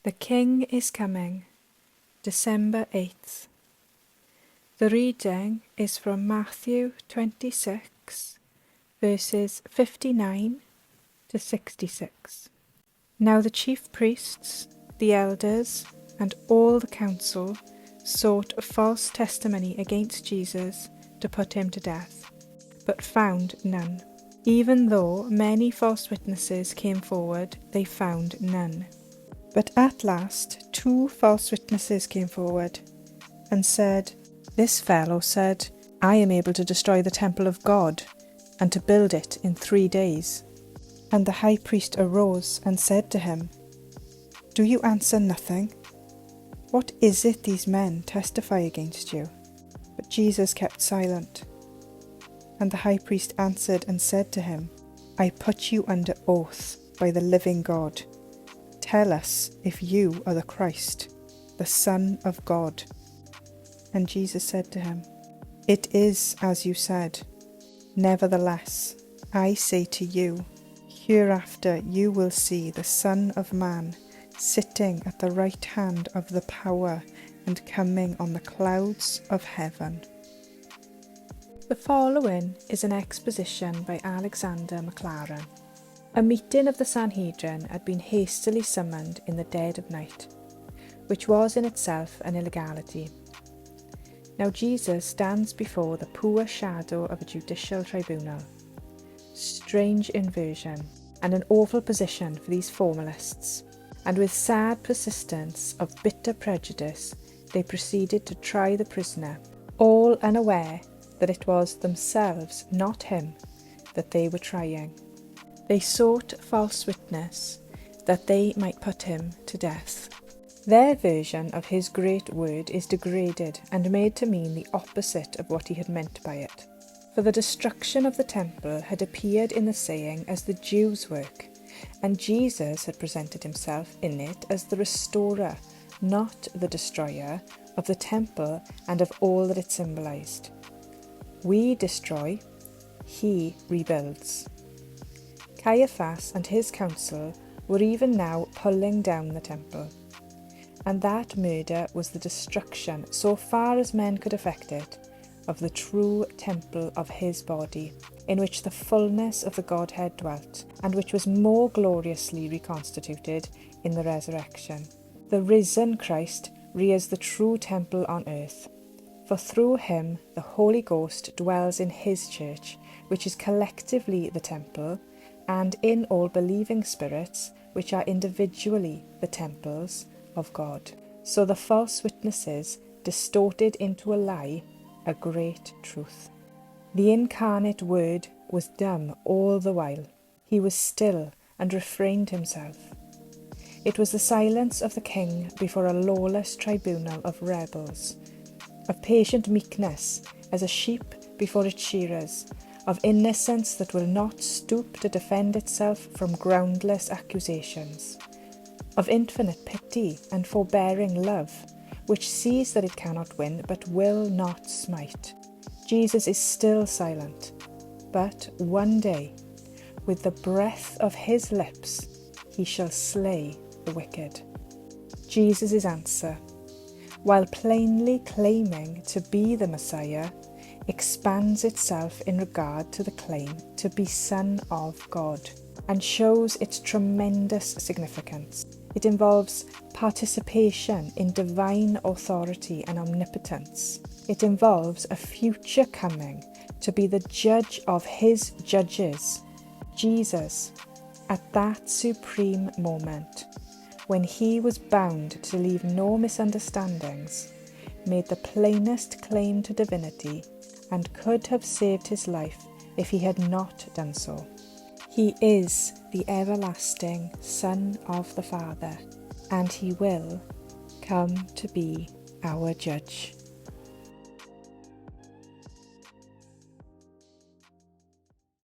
The King is Coming, December 8th. The reading is from Matthew 26, verses 59 to 66. Now the chief priests, the elders, and all the council sought a false testimony against Jesus to put him to death, but found none. Even though many false witnesses came forward, they found none. But at last 2 false witnesses came forward and said, "This fellow said, I am able to destroy the temple of God and to build it in 3 days. And the high priest arose and said to him, Do you answer nothing? What is it these men testify against you? But Jesus kept silent. And the high priest answered and said to him, I put you under oath by the living God. Tell us if you are the Christ, the Son of God. And Jesus said to him, It is as you said. Nevertheless, I say to you, hereafter you will see the Son of Man sitting at the right hand of the power and coming on the clouds of heaven." The following is an exposition by Alexander Maclaren. A meeting of the Sanhedrin had been hastily summoned in the dead of night, which was in itself an illegality. Now Jesus stands before the poor shadow of a judicial tribunal. Strange inversion, and an awful position for these formalists, and with sad persistence of bitter prejudice they proceeded to try the prisoner, all unaware that it was themselves, not him, that they were trying. They sought false witness, that they might put him to death. Their version of his great word is degraded and made to mean the opposite of what he had meant by it. For the destruction of the temple had appeared in the saying as the Jews' work, and Jesus had presented himself in it as the restorer, not the destroyer, of the temple and of all that it symbolized. We destroy, he rebuilds. Caiaphas and his council were even now pulling down the temple, and that murder was the destruction, so far as men could effect it, of the true temple of his body, in which the fullness of the Godhead dwelt, and which was more gloriously reconstituted in the resurrection. The risen Christ rears the true temple on earth, for through him the Holy Ghost dwells in his church, which is collectively the temple, and in all believing spirits, which are individually the temples of God. So the false witnesses distorted into a lie a great truth. The incarnate Word was dumb all the while. He was still and refrained himself. It was the silence of the King before a lawless tribunal of rebels, of patient meekness as a sheep before its shearers, of innocence that will not stoop to defend itself from groundless accusations, of infinite pity and forbearing love, which sees that it cannot win but will not smite. Jesus is still silent, but one day, with the breath of his lips, he shall slay the wicked. Jesus' answer, while plainly claiming to be the Messiah, expands itself in regard to the claim to be Son of God, and shows its tremendous significance. It involves participation in divine authority and omnipotence. It involves a future coming to be the judge of his judges. Jesus, at that supreme moment, when he was bound to leave no misunderstandings, made the plainest claim to divinity and could have saved his life if he had not done so. He is the everlasting Son of the Father, and he will come to be our judge.